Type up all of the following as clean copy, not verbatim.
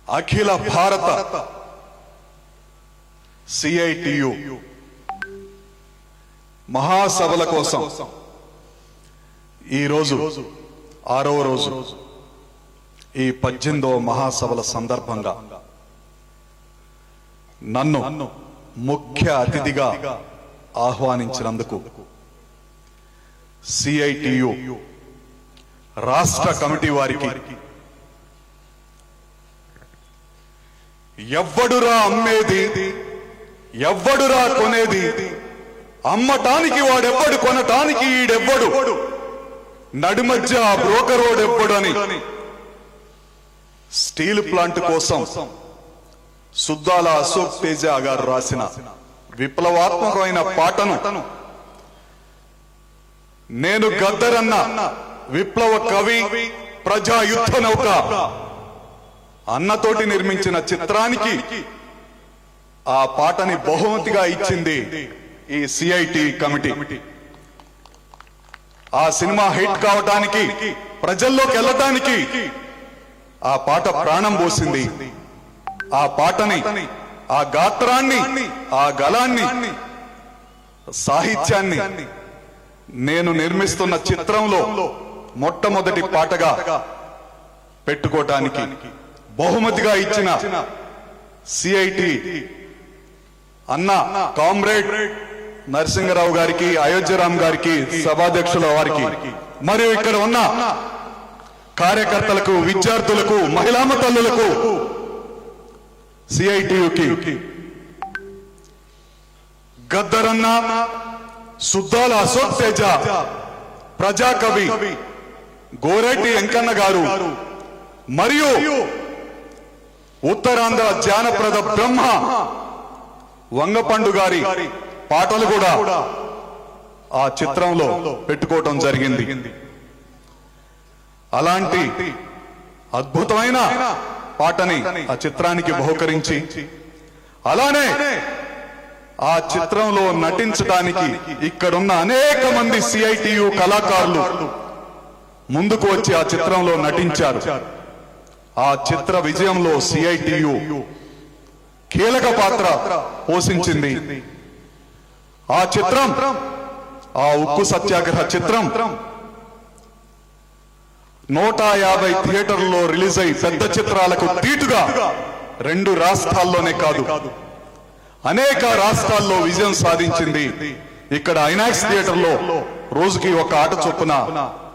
అఖిల భారత సిఐటియు మహాసభల కోసం ఈరోజు 6వ రోజు ఈ 18వ మహాసభల సందర్భంగా నన్ను ముఖ్య అతిథిగా ఆహ్వానించినందుకు సిఐటియు రాష్ట్ర కమిటీ వారికి ఎవ్వడురా అమ్మేది, ఎవ్వడురా కొనేది, అమ్మటానికి వాడెవ్వడు, కొనటానికి ఈడెవ్వడు, నడిమధ్య ఆ బ్రోకరోడెవ్వడు అని స్టీల్ ప్లాంట్ కోసం సుద్దాల అశోక్ తేజ గారు రాసిన విప్లవాత్మకమైన పాటను నేను గద్దరన్న విప్లవ కవి, ప్రజా యుద్ధ నౌక అన్నతోటి నిర్మించిన చిత్రానికి ఆ పాటని బహుమతిగా ఇచ్చింది ఈ సిఐటి కమిటీ. ఆ సినిమా హిట్ కావటానికి, ప్రజల్లోకి వెళ్ళటానికి ఆ పాట ప్రాణం పోసింది. ఆ పాటని, ఆ గాత్రాన్ని, ఆ గళాన్ని, సాహిత్యాన్ని నేను నిర్మిస్తున్న చిత్రంలో మొట్టమొదటి పాటగా పెట్టుకోవటానికి బహుమతిగా ఇచ్చిన సిఐటి అన్న కామ్రేడ్ నరసింగరావు గారికి, అయోధ్యరామ్ గారికి, సభాధ్యక్షుల వారికి, మరియు ఇక్కడ ఉన్న కార్యకర్తలకు, విద్యార్థులకు, మహిళామ తల్లులకు, సిఐటియుకి గద్దరన్న, సుద్దాల అశోక్ తేజ, ప్రజాకవి గోరెడ్డి వెంకన్న గారు మరియు ఉత్తరాంధ్ర జానపద బ్రహ్మ వంగపండు గారి పాటలు కూడా ఆ చిత్రంలో పెట్టుకోవటం జరిగింది. అలాంటి అద్భుతమైన పాటని ఆ చిత్రానికి బహుకరించి, అలానే ఆ చిత్రంలో నటించడానికి ఇక్కడున్న అనేక మంది సిఐటియు కళాకారులు ముందుకు వచ్చి ఆ చిత్రంలో నటించారు. ఆ చిత్ర విజయంలో సిఐటియు కీలక పాత్ర పోషించింది. ఆ చిత్రం, ఆ ఉక్కు సత్యాగ్రహ చిత్రం 150 థియేటర్లలో రిలీజ్ అయి పెద్ద చిత్రాలకు తీటుగా 2 రాష్ట్రాల్లోనే కాదు అనేక రాష్ట్రాల్లో విజయం సాధించింది. ఇక్కడ ఐనాక్స్ థియేటర్లో రోజుకి ఒక ఆట చొప్పున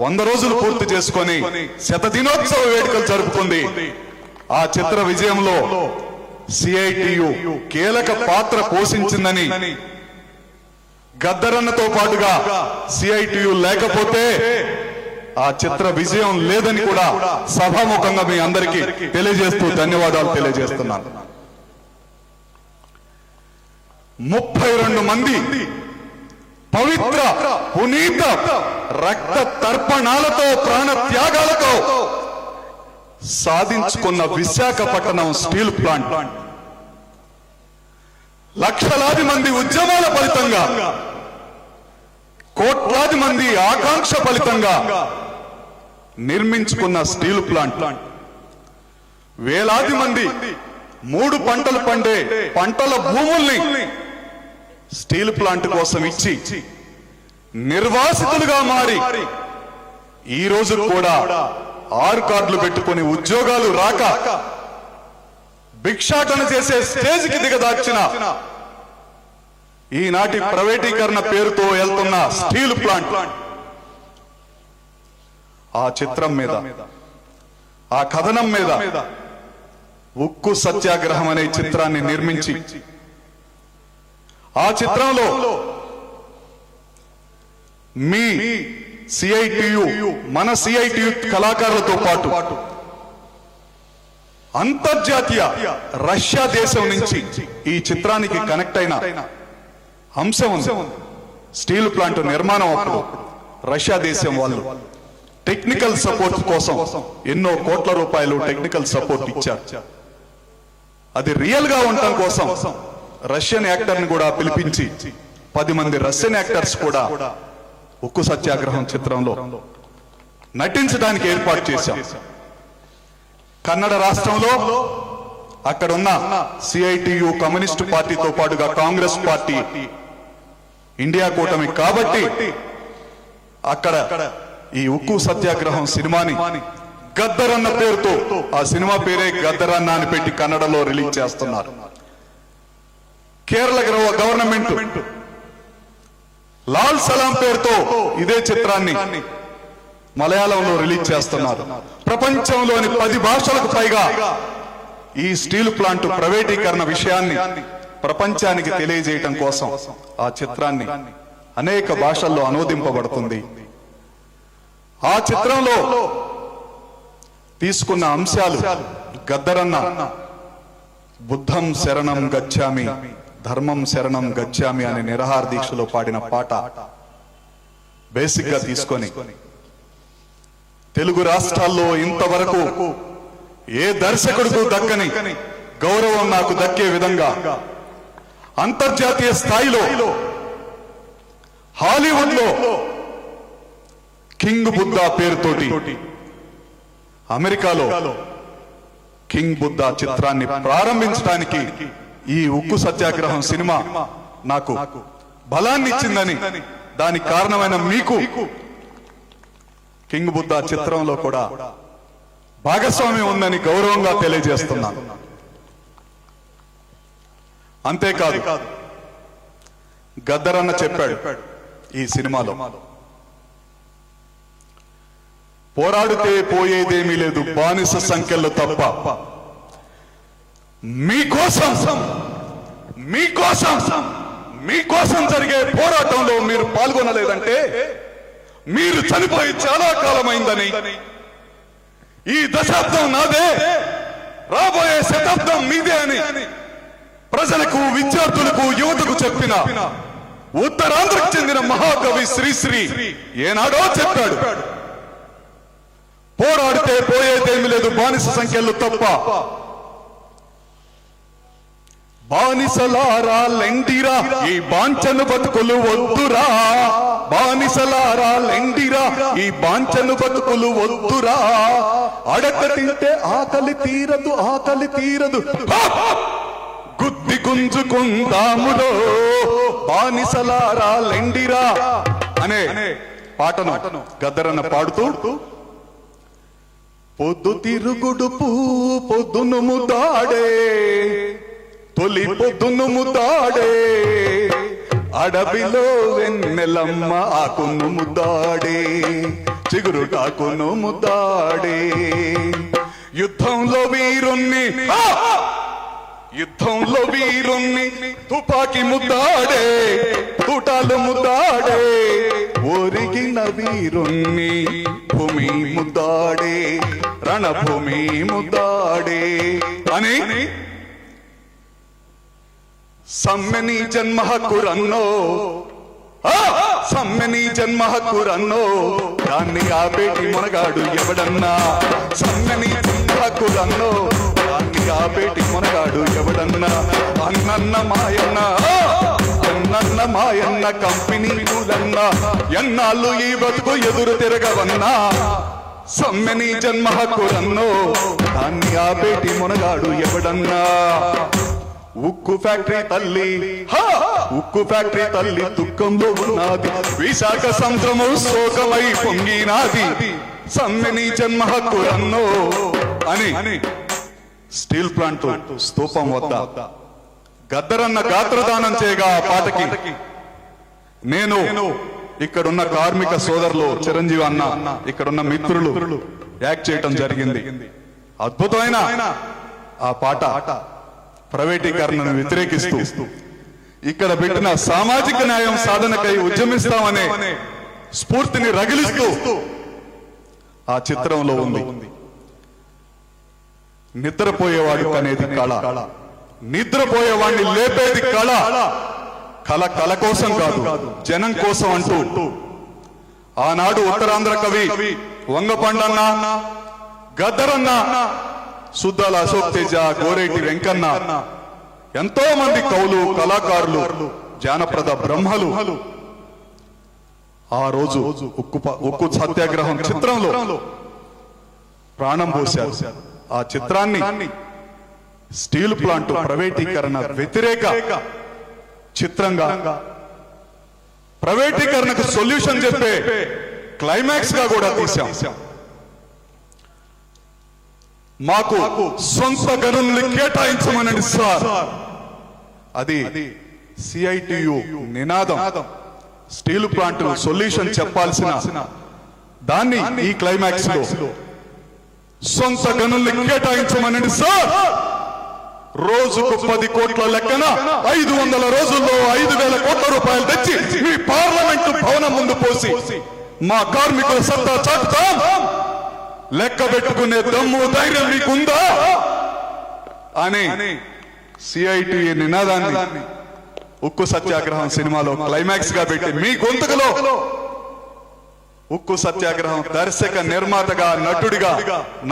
100 రోజులు పూర్తి చేసుకొని శతదినోత్సవ వేడుకలు జరుపుకుంది. ఆ చిత్ర విజయంలో సిఐటియు కీలక పాత్ర పోషించిందని, గద్దరన్నతో పాటుగా సిఐటియు లేకపోతే ఆ చిత్ర విజయం లేదని కూడా సభాముఖంగా మీ అందరికీ తెలియజేస్తూ ధన్యవాదాలు తెలియజేస్తున్నాను. 32 మంది పవిత్ర, పునీత రక్త తర్పణాలతో, ప్రాణ త్యాగాలతో సాధించుకున్న విశాఖపట్నం స్టీల్ ప్లాంట్ లక్షలాది మంది ఉద్యమాల ఫలితంగా, కోట్లాది మంది ఆకాంక్ష ఫలితంగా నిర్మించుకున్న స్టీల్ ప్లాంట్ వేలాది మంది 3 పంటలు పండే పంటల భూముల్ని స్టీల్ ప్లాంట్ కోసం ఇచ్చి నిర్వాసితులుగా మారి ఈ రోజు కూడా 6 కార్డులు పెట్టుకుని ఉద్యోగాలు రాక భిక్షాటన చేసే స్టేజ్కి దిగదార్చిన ఈనాటి ప్రైవేటీకరణ పేరుతో వెళ్తున్న స్టీల్ ప్లాంట్ ఆ చిత్రం మీద, ఆ కథనం మీద ఉక్కు సత్యాగ్రహం అనే చిత్రాన్ని నిర్మించి ఆ చిత్రంలో మీ సిఐటియు, మన సిఐటియు కళాకారులతో పాటు అంతర్జాతీయ రష్యా దేశం నుంచి ఈ చిత్రానికి కనెక్ట్ అయిన అంశం ఉంది. స్టీల్ ప్లాంట్ నిర్మాణం అప్పుడు రష్యా దేశం వాళ్ళు టెక్నికల్ సపోర్ట్ కోసం ఎన్నో కోట్ల రూపాయలు టెక్నికల్ సపోర్ట్ ఇచ్చారు. అది రియల్ గా ఉండటం కోసం రష్యన్ యాక్టర్ ని కూడా పిలిపించి 10 మంది రష్యన్ యాక్టర్స్ కూడా ఉక్కు సత్యాగ్రహం చిత్రంలో నటించడానికి ఏర్పాటు చేశాం. కన్నడ రాష్ట్రంలో అక్కడున్న సిఐటియు కమ్యూనిస్టు పార్టీతో పాటుగా కాంగ్రెస్ పార్టీ ఇండియా కూటమి కాబట్టి అక్కడ ఈ ఉక్కు సత్యాగ్రహం సినిమాని గద్దరన్న పేరుతో, ఆ సినిమా పేరే గద్దరన్న అని పెట్టి కన్నడలో రిలీజ్ చేస్తున్నారు. కేరళ గవర్నమెంట్ లాల్ సలాం పేరుతో ఇదే చిత్రాన్ని మలయాళంలో రిలీజ్ చేస్తున్నారు. ప్రపంచంలోని 10 భాషలకు పైగా ఈ స్టీల్ ప్లాంట్ ప్రైవేటీకరణ విషయాన్ని ప్రపంచానికి తెలియజేయటం కోసం ఆ చిత్రాన్ని అనేక భాషల్లో అనువదింపబడుతుంది. ఆ చిత్రంలో తీసుకున్న అంశాలు గద్దరన్న బుద్ధం శరణం గచ్చామి, ధర్మం శరణం గచ్చామి అనే నిరాహార దీక్షలో పాడిన పాట బేసిక్ గా తీసుకొని తెలుగు రాష్ట్రాల్లో ఇంతవరకు ఏ దర్శకుడికి దక్కని గౌరవం నాకు దక్కే విధంగా అంతర్జాతీయ స్థాయిలో హాలీవుడ్ లో కింగ్ బుద్ధా పేరుతోటి అమెరికాలో కింగ్ బుద్ధా చిత్రాన్ని ప్రారంభించడానికి ఈ ఉక్కు సత్యాగ్రహం సినిమా నాకు బలాన్ని ఇచ్చిందని, దానికి కారణమైన మీకు కింగ్ బుద్ధా చిత్రంలో కూడా భాగస్వామ్యం ఉందని గౌరవంగా తెలియజేస్తున్నాను. అంతేకాదు, గద్దరన్న చెప్పాడు ఈ సినిమాలో, పోరాడితే పోయేదేమీ లేదు, బానిస సంఖ్యలు తప్ప. మీకోసం జరిగే పోరాటంలో మీరు పాల్గొనలేదంటే మీరు చనిపోయి చాలా కాలమైందని, ఈ దశాబ్దం నాదే, రాబోయే శతాబ్దం మీదే అని ప్రజలకు, విద్యార్థులకు, యువతకు చెప్పిన ఉత్తరాంధ్రకు చెందిన మహాకవి శ్రీశ్రీ ఏనాడో చెప్పాడు, పోరాడితే పోయేదేమి లేదు, బానిస సంఖ్యలు తప్ప. బానిసలారా లెండిరా, ఈ బాంచను బతుకులు వద్దురా, బానిసలారా లెండిరా, ఈ బాంచను బతుకులు వద్దురా, అడక తింటే ఆకలి తీరదు, ఆకలి తీరదు, గుద్ది గుంజుకుందాములో, బానిసలారా లెండిరా అనే పాటను గద్దరన్న పాడుతూ, పొద్దు తిరుగుడు పొద్దును ముదాడే, తొలి పొద్దును ముదాడే, అడవిలో వెన్నెలమ్మ ఆకును ముదాడే, చిగురుటాకును ముదాడే, యుద్ధంలో వీరుణ్ణి తుపాకి ముద్దాడే, తూటాలు ముద్దాడే, ఒరిగిన వీరుణ్ణి భూమి ముద్దాడే, రణభూమి ముద్దాడే అని సమ్మెని జన్మ హక్కురన్నో, సమ్మెని జన్మ హక్కురన్నో, దాన్ని ఆపేటి మునగాడు ఎవడన్నా, సమ్మెని జన్మ హక్కురన్నో, దాన్ని ఆపేటి మునగాడు ఎవడన్నా, అన్నన్న మాయన్న, అన్నన్న మాయన్న కంపెనీ కూలన్నా, ఎన్నాళ్ళు ఈ బతుకు ఎదురు తిరగవన్నా, సమ్మెని జన్మ హక్కురన్నో, దాన్ని ఆపేటి మునగాడు ఎవడన్నా. ఉక్కు ఫ్యాక్టరీ తల్లి దుఃఖంలో ఉన్నది, విశాఖ సముద్రము శోకమై పొంగినాది, సమ్మెని జన్మ హక్కురన్నో అని స్టీల్ ప్లాంట్ స్తూపం వద్ద గద్దరన్న గాత్రదానం చేయగా ఆ పాటకి నేను, ఇక్కడున్న కార్మిక సోదరులు, చిరంజీవి అన్న, ఇక్కడున్న మిత్రులు యాక్ట్ చేయటం జరిగింది. అద్భుతమైన ఆ పాట ప్రైవేటీకరణను వ్యతిరేకిస్తూ ఇక్కడ పెట్టిన సామాజిక న్యాయం సాధనకై ఉద్యమిస్తామనే స్ఫూర్తిని రగిలిస్తూ ఆ చిత్రంలో ఉంది. నిద్రపోయేవాడు అనేది కళ, నిద్రపోయేవాడిని లేపేది కళ, కళ కోసం కాదు, జనం కోసం అంటూ ఆనాడు ఉత్తరాంధ్ర కవి వంగపండన్న, గద్దరన్న, సుద్దాల అశోక్ తేజ, గోరేటి వెంకన్న, ఎంతో మంది కవులు, కళాకారులు, జానపద బ్రహ్మలు ఆ రోజు ఉక్కు సత్యాగ్రహం చిత్రంలో ప్రాణం పోశారు. ఆ చిత్రాన్ని స్టీల్ ప్లాంట్ ప్రైవేటీకరణ వ్యతిరేక చిత్రంగా, ప్రైవేటీకరణకు సొల్యూషన్ చెప్పే క్లైమాక్స్ గా కూడా తీశాం. మాకు సొంత గనుల్ని కేటాయించమనండి సార్. అది సిఐటియు నినాదం. స్టీల్ ప్లాంట్ సొల్యూషన్ చెప్పాల్సిన దాన్ని ఈ క్లైమాక్స్ లో సొంత గనుల్ని కేటాయించమనండి సార్. రోజుకు 10 కోట్ల లెక్కన 500 రోజుల్లో 5,000 కోట్ల రూపాయలు తెచ్చి మీ పార్లమెంటు భవనం ముందు పోసి మా కార్మికుల సత్తా చాటుతాం. లెక్క పెట్టుకునే దమ్ము ధైర్యం మీకుందా అని సిఐటియు నినాదాన్ని ఉక్కు సత్యాగ్రహం సినిమాలో క్లైమాక్స్ గా పెట్టి మీ గొంతుకులో ఉక్కు సత్యాగ్రహం దర్శక నిర్మాతగా నటుడిగా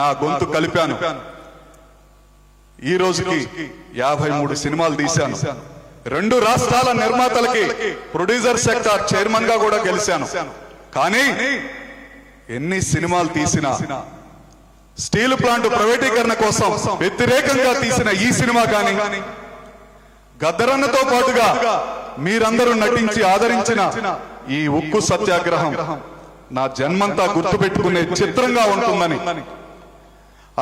నా గొంతు కలిపాను. ఈ రోజుకి 53 సినిమాలు తీశాను. 2 రాష్ట్రాల నిర్మాతలకి ప్రొడ్యూసర్ సెక్టార్ చైర్మన్ గా కూడా గెలిచాను. కానీ ఎన్ని సినిమాలు తీసినా స్టీల్ ప్లాంట్ ప్రైవేటీకరణ కోసం వ్యతిరేకంగా తీసిన ఈ సినిమా కానీ, గద్దరన్నతో పాటుగా మీరందరూ నటించి ఆదరించిన ఈ ఉక్కు సత్యాగ్రహం నా జన్మంతా గుర్తుపెట్టుకునే చిత్రంగా ఉంటుందని.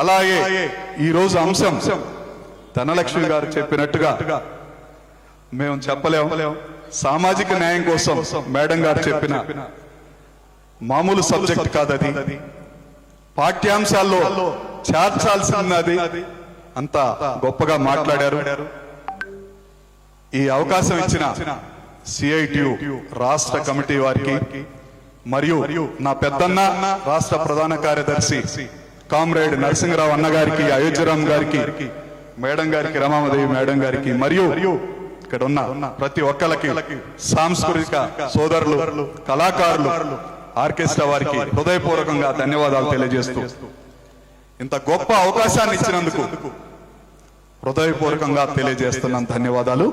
అలాగే ఈ రోజు అంశం ధనలక్ష్మి గారు చెప్పినట్టుగా మేము చెప్పలేం. సామాజిక న్యాయం కోసం మేడం గారు చెప్పిన మామూలు సబ్జెక్ట్ కాదది, పాఠ్యాంశాల్లో చేర్చాల్సినది. అంత గొప్పగా మాట్లాడారు. ఈ అవకాశం ఇచ్చిన సిఐటియు రాష్ట్ర కమిటీ వారికి మరియు నా పెద్దన్న రాష్ట్ర ప్రధాన కార్యదర్శి కామ్రేడ్ నరసింహరావు అన్న గారికి, అయోధ్యరామ్ గారికి, మేడం గారికి, రమాదేవి మేడం గారికి, మరియు ఇక్కడ ఉన్న ప్రతి ఒక్కరికి, సాంస్కృతిక సోదరులు, కళాకారులు, ఆర్కెస్ట్రా వారికి హృదయపూర్వకంగా ధన్యవాదాలు తెలియజేస్తూ ఇంత గొప్ప అవకాశాన్ని ఇచ్చినందుకు హృదయపూర్వకంగా తెలియజేస్తున్నాను. ధన్యవాదాలు.